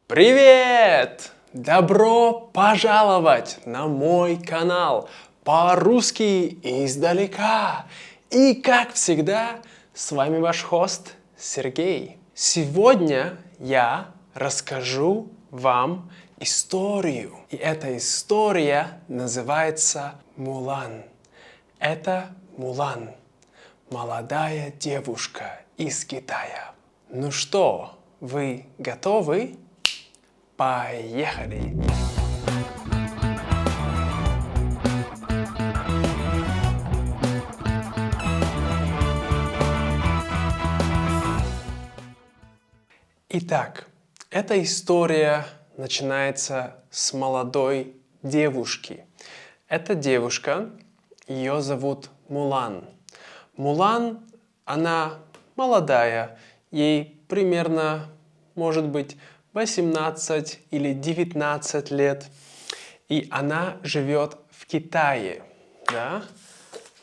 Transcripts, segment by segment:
Привет! Добро пожаловать на мой канал по-русски издалека. И как всегда, с вами ваш хост Сергей. Сегодня я расскажу вам историю. И эта история называется Мулан. Это Мулан, молодая девушка из Китая. Ну что, вы готовы? Поехали! Итак, эта история начинается с молодой девушки. Эта девушка, ее зовут Мулан. Мулан, она молодая, ей примерно, может быть, 18 или 19 лет. И она живет в Китае. Да?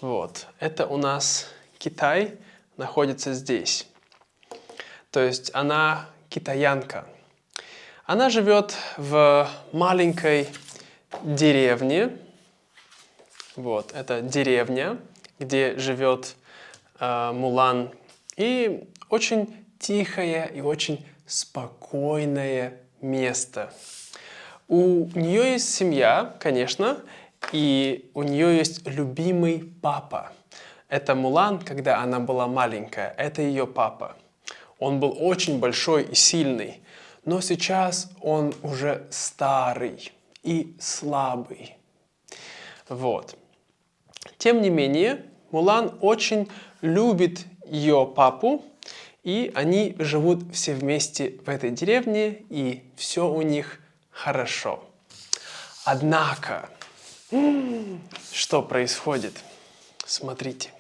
Вот. Это у нас Китай находится здесь. То есть она китаянка. Она живет в маленькой деревне. Вот, это деревня, где живет Мулан. И очень тихое и очень спокойное место. У нее есть семья, конечно, и у нее есть любимый папа. Это Мулан, когда она была маленькая, это ее папа. Он был очень большой и сильный, но сейчас он уже старый и слабый. Вот. Тем не менее, Мулан очень любит ее папу, и они живут все вместе в этой деревне, и все у них хорошо. Однако, что происходит? Смотрите.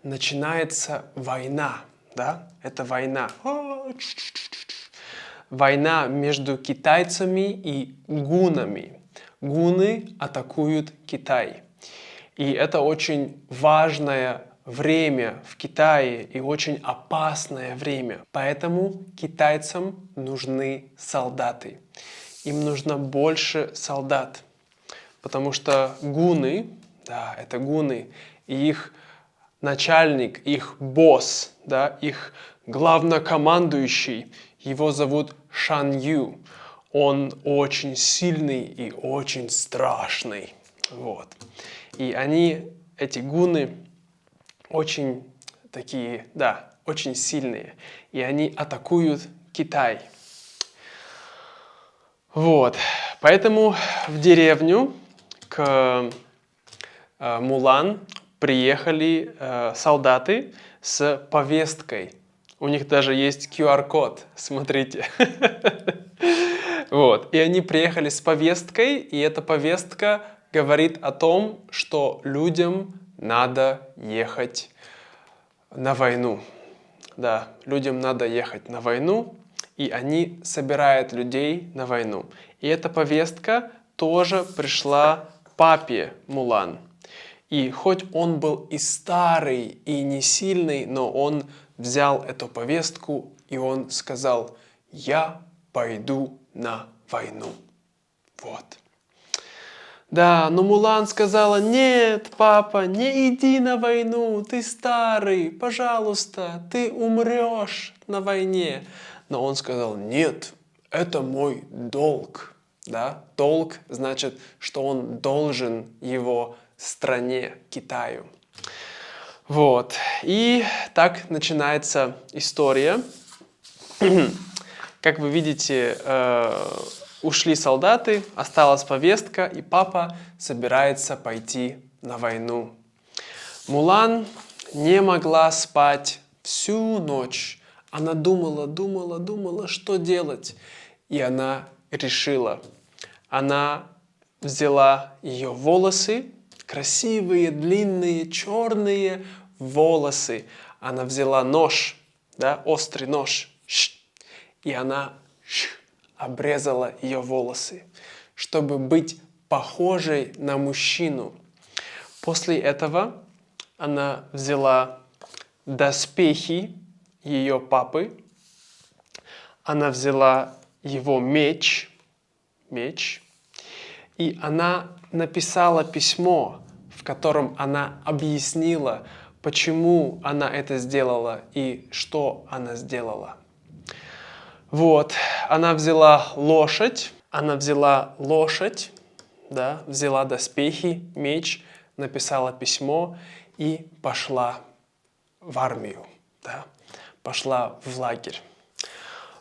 Начинается война, да? Это война. Война между китайцами и гунами. Гуны атакуют Китай. И это очень важное время в Китае и очень опасное время. Поэтому китайцам нужны солдаты. Им нужно больше солдат. Потому что гуны, да, это гуны, и их начальник, их босс, да, их главнокомандующий, его зовут Шан Ю. Он очень сильный и очень страшный. Вот. И они, эти гуны, очень такие, да, очень сильные. И они атакуют Китай. Вот. Поэтому в деревню к Мулан приехали солдаты с повесткой. У них даже есть QR-код, смотрите. Вот. И они приехали с повесткой, и эта повестка говорит о том, что людям надо ехать на войну. Да, людям надо ехать на войну, и они собирают людей на войну. И эта повестка тоже пришла папе Мулан. И хоть он был и старый, и не сильный, но он взял эту повестку, и он сказал: «Я пойду на войну». Вот. Да, но Мулан сказала: «Нет, папа, не иди на войну, ты старый, пожалуйста, ты умрешь на войне». Но он сказал: «Нет, это мой долг». Да? Долг значит, что он должен его стране, Китаю. Вот. И так начинается история. Как вы видите, ушли солдаты, осталась повестка, и папа собирается пойти на войну. Мулан не могла спать всю ночь. Она думала, что делать. И она решила. Она взяла ее волосы, красивые, длинные, черные волосы. Она взяла нож, да, острый нож, и она обрезала ее волосы, чтобы быть похожей на мужчину. После этого она взяла доспехи ее папы она взяла его меч, и она написала письмо, в котором она объяснила, почему она это сделала и что она сделала. Вот, она взяла лошадь, да, взяла доспехи, меч, написала письмо и пошла в армию, да, пошла в лагерь.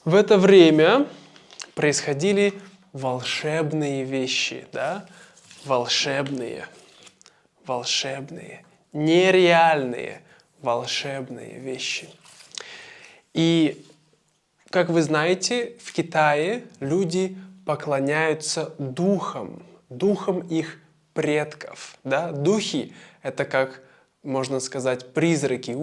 В это время происходили волшебные вещи, да, волшебные, нереальные волшебные вещи. И, как вы знаете, в Китае люди поклоняются духам их предков. Да? Духи — это, как можно сказать, призраки.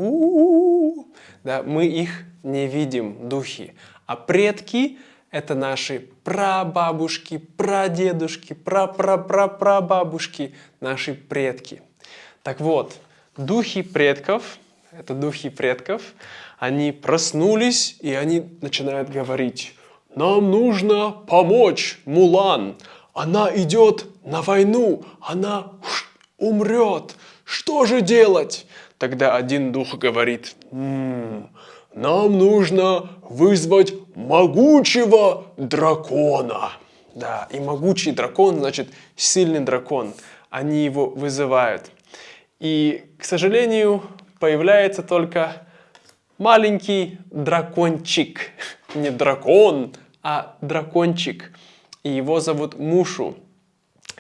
Да? Мы их не видим, духи. А предки — это наши прабабушки, прадедушки, прапрапрапрабабушки, наши предки. Так вот, духи предков, они проснулись, и они начинают говорить: «Нам нужно помочь Мулан. Она идет на войну, она умрет. Что же делать?» Тогда один дух говорит: нам нужно вызвать могучего дракона». Да, и могучий дракон, значит, сильный дракон. Они его вызывают. И, к сожалению, появляется только маленький дракончик. Не дракон, а дракончик. И его зовут Мушу.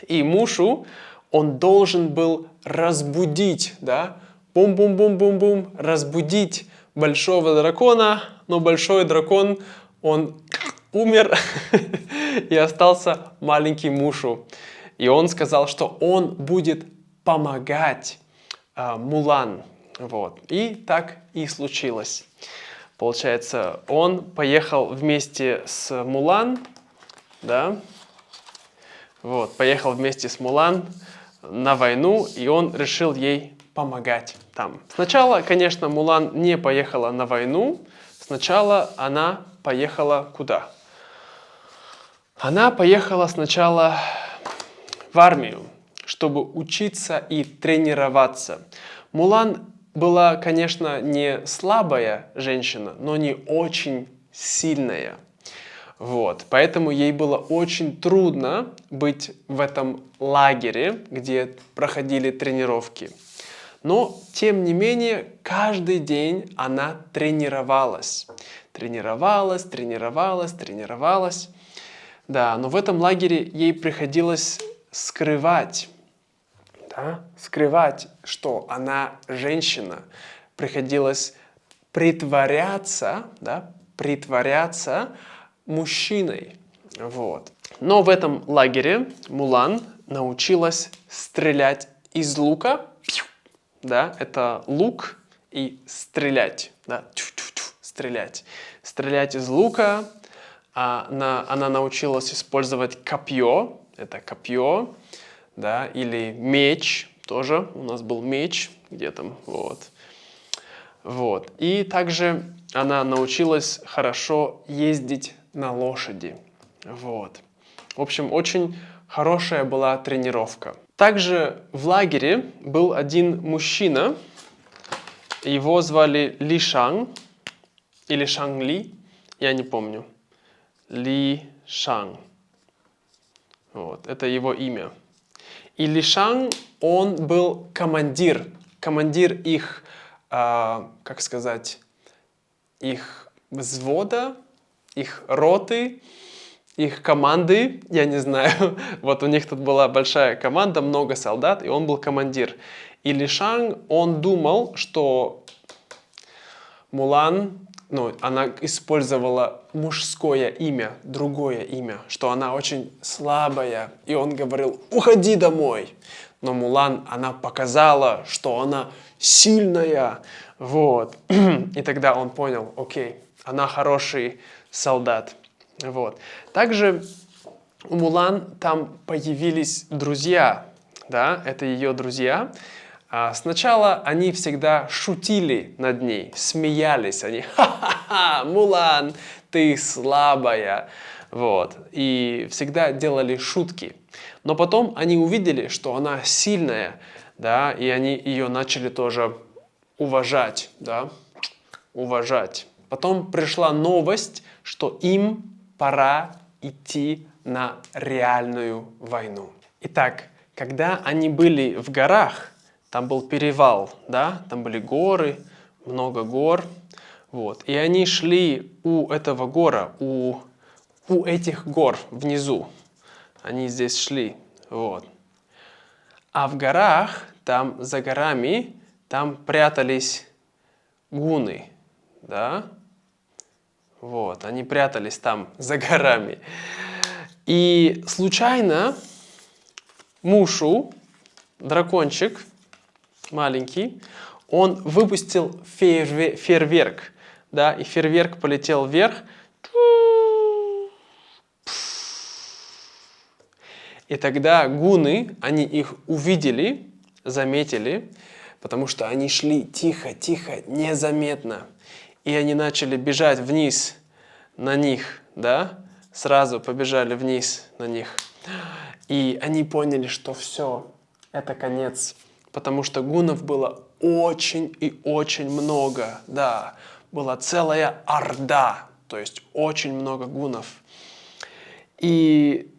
И Мушу, он должен был разбудить, да, бум-бум-бум-бум-бум, разбудить большого дракона, но большой дракон, он умер, и остался маленький Мушу. И он сказал, что он будет помогать Мулан. Вот. И так и случилось. Получается, он поехал вместе с Мулан, да, вот, поехал вместе с Мулан на войну, и он решил ей помогать там. Сначала, конечно, Мулан не поехала на войну, сначала она поехала куда? Она поехала сначала в армию, чтобы учиться и тренироваться. Мулан была, конечно, не слабая женщина, но не очень сильная. Вот. Поэтому ей было очень трудно быть в этом лагере, где проходили тренировки. Но, тем не менее, каждый день она тренировалась. Тренировалась. Да, но в этом лагере ей приходилось скрывать, что она женщина. Приходилось притворяться мужчиной. Вот. Но в этом лагере Мулан научилась стрелять из лука. Да, это лук и стрелять. Да, стрелять. Стрелять из лука. Она научилась использовать копье. Это копье. Да, или меч. Тоже у нас был меч. Где там? Вот. Вот. И также она научилась хорошо ездить на лошади. Вот. В общем, очень хорошая была тренировка. Также в лагере был один мужчина. Его звали Ли Шан. Или Шан Ли. Я не помню. Ли Шан. Вот. Это его имя. И Ли Шан, он был командир. Командир их, как сказать, их взвода, их роты, их команды, я не знаю. Вот у них тут была большая команда, много солдат, и он был командир. И Ли Шан, он думал, что Мулан, она использовала мужское имя, другое имя, что она очень слабая. И он говорил: уходи домой. Но Мулан, она показала, что она сильная. Вот. И тогда он понял: окей, она хороший солдат. Вот. Также у Мулан там появились друзья. Да, это ее друзья. Сначала они всегда шутили над ней, смеялись. Они: ха-ха-ха, Мулан, ты слабая. Вот. И всегда делали шутки. Но потом они увидели, что она сильная, да, и они ее начали тоже уважать, да, уважать. Потом пришла новость, что им пора идти на реальную войну. Итак, когда они были в горах, там был перевал, да, там были горы, много гор, вот, и они шли у этого гора, у этих гор внизу, они здесь шли, вот. А в горах, там за горами, там прятались гунны, да, вот, они прятались там за горами. И случайно Мушу, дракончик маленький, он выпустил фейерверк, да, и фейерверк полетел вверх. И тогда гунны, они их увидели, заметили, потому что они шли тихо-тихо, незаметно. И они начали бежать вниз на них, да, сразу побежали вниз на них. И они поняли, что все, это конец. Потому что гуннов было очень и очень много, да. Была целая орда, то есть очень много гуннов. И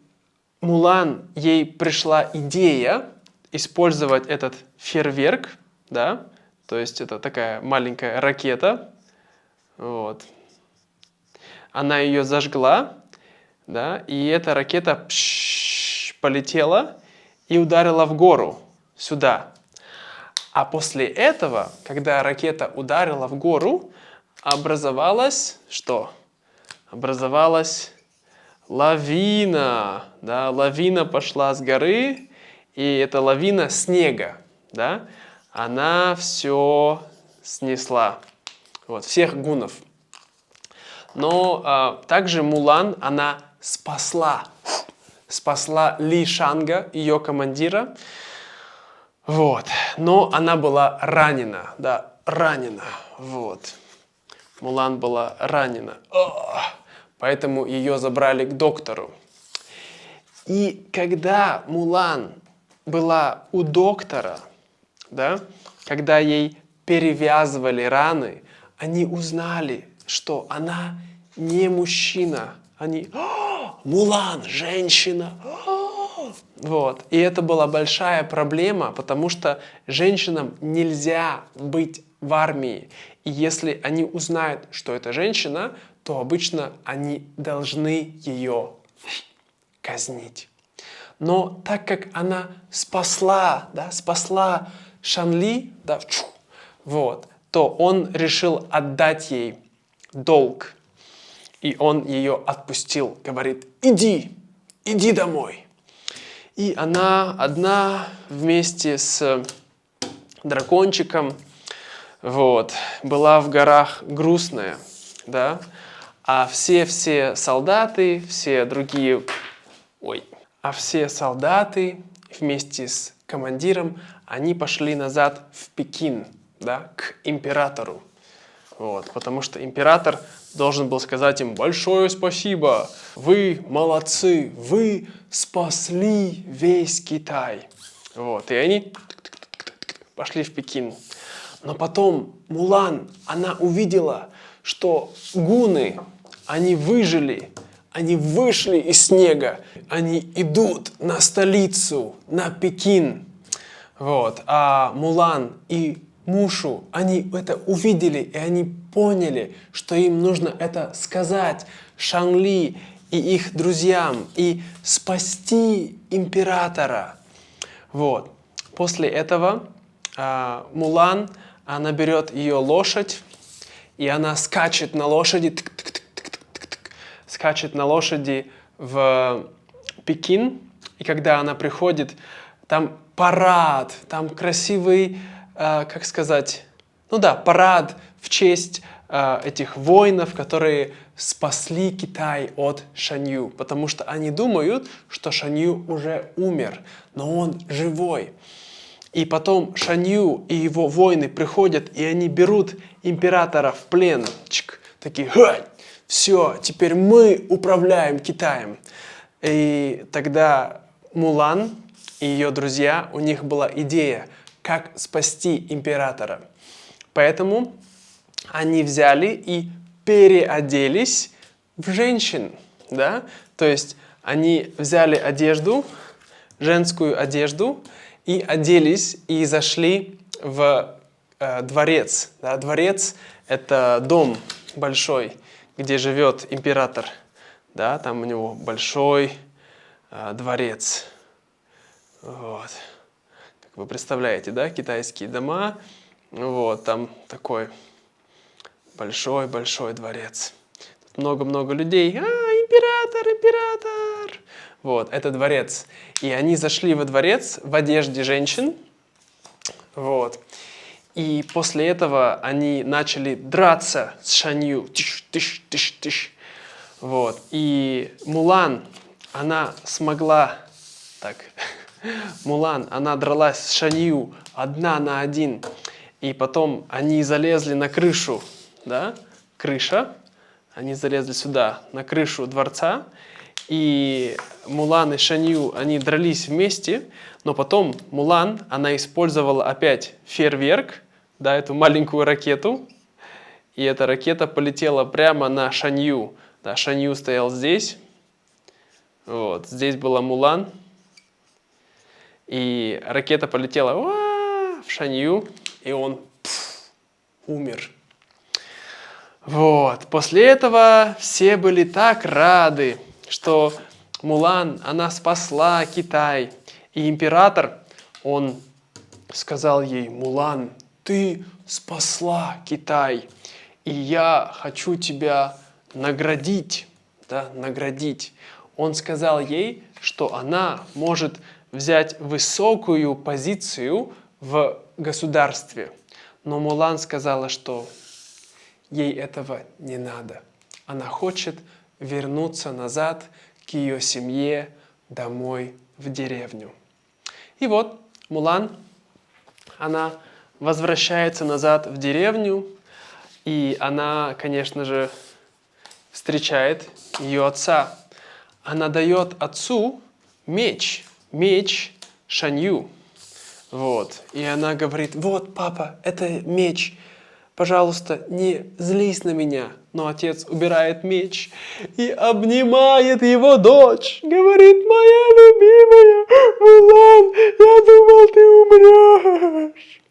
Мулан, ей пришла идея использовать этот фейерверк, да, то есть это такая маленькая ракета, вот. Она ее зажгла, да, и эта ракета полетела и ударила в гору, сюда. А после этого, когда ракета ударила в гору, образовалась что? Образовалась лавина, да, лавина пошла с горы, и эта лавина снега, да, она все снесла, вот, всех гуннов. Но также Мулан, она спасла Ли Шанга, ее командира, вот, но она была ранена, да, ранена, вот, Мулан была ранена. Поэтому ее забрали к доктору. И когда Мулан была у доктора, да, когда ей перевязывали раны, они узнали, что она не мужчина. Они: Мулан, женщина. Вот. И это была большая проблема, потому что женщинам нельзя быть в армии. И если они узнают, что это женщина, то обычно они должны ее казнить. Но так как она спасла, да, спасла Шанли, да, вот, то он решил отдать ей долг. И он ее отпустил, говорит: иди домой. И она одна вместе с дракончиком, вот, была в горах грустная, да. А все солдаты, все другие, а все солдаты вместе с командиром, они пошли назад в Пекин, да, к императору. Вот, потому что император должен был сказать им: большое спасибо, вы молодцы, вы спасли весь Китай. Вот, и они пошли в Пекин. Но потом Мулан, она увидела, что гунны, они выжили, они вышли из снега, они идут на столицу, на Пекин. Вот. А Мулан и Мушу, они это увидели, и они поняли, что им нужно это сказать Шанли и их друзьям, и спасти императора. Вот. После этого Мулан, она берет ее лошадь, и она скачет на лошади, скачет на лошади в Пекин. И когда она приходит, там парад, там красивый, как сказать, ну да, парад в честь этих воинов, которые спасли Китай от Шанью. Потому что они думают, что Шанью уже умер, но он живой. И потом Шанью и его воины приходят, и они берут императора в плен. Такие: все, теперь мы управляем Китаем. И тогда Мулан и ее друзья, у них была идея, как спасти императора. Поэтому они взяли и переоделись в женщин, да? То есть они взяли одежду, женскую одежду, и оделись, и зашли в дворец. Да? Дворец – это дом большой, где живет император. Да? Там у него большой дворец. Вот. Как вы представляете, да, китайские дома. Вот, там такой большой-большой дворец. Много-много людей. Император, император! Вот, это дворец. И они зашли во дворец в одежде женщин. Вот. И после этого они начали драться с Шанью. Тыш, тыш, тыш, тыш. Вот. И Мулан, она смогла... Так. Мулан, она дралась с Шанью 1 на 1. И потом они залезли на крышу. Да? Крыша. Они залезли сюда, на крышу дворца. И Мулан и Шанью, они дрались вместе. Но потом Мулан, она использовала опять фейерверк, да, эту маленькую ракету. И эта ракета полетела прямо на Шанью. Да, Шанью стоял здесь. Вот, здесь была Мулан. И ракета полетела в Шанью, и он умер. Вот. После этого все были так рады, что Мулан, она спасла Китай. И император, он сказал ей: Мулан, ты спасла Китай, и я хочу тебя наградить. Да, наградить. Он сказал ей, что она может взять высокую позицию в государстве. Но Мулан сказала, что ей этого не надо. Она хочет вернуться назад к ее семье, домой, в деревню. И вот Мулан, она возвращается назад в деревню, и она, конечно же, встречает ее отца. Она дает отцу меч Шанью. Вот. И она говорит: вот, папа, это меч. Пожалуйста, не злись на меня. Но отец убирает меч и обнимает его дочь. Говорит: моя любимая Мулан, я думал, ты умрешь.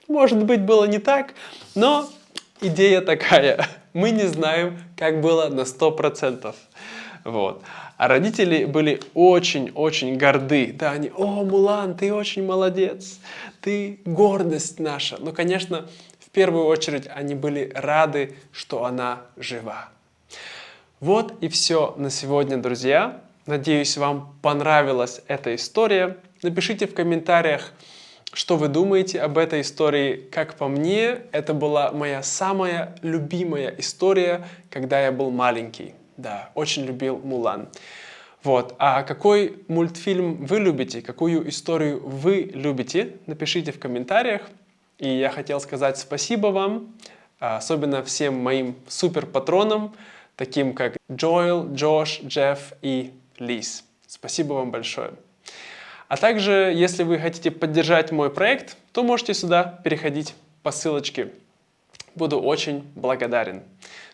Может быть, было не так, но идея такая. Мы не знаем, как было на 100%. Вот. А родители были очень-очень горды. Да, они: о, Мулан, ты очень молодец, ты гордость наша. Но, конечно, в первую очередь они были рады, что она жива. Вот и все на сегодня, друзья. Надеюсь, вам понравилась эта история. Напишите в комментариях, что вы думаете об этой истории. Как по мне, это была моя самая любимая история, когда я был маленький. Да, очень любил Мулан. Вот. А какой мультфильм вы любите, какую историю вы любите, напишите в комментариях. И я хотел сказать спасибо вам, особенно всем моим суперпатронам, таким как Джоэл, Джош, Джефф и Лиз. Спасибо вам большое. А также, если вы хотите поддержать мой проект, то можете сюда переходить по ссылочке. Буду очень благодарен.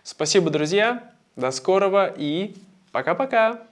Спасибо, друзья. До скорого и пока-пока!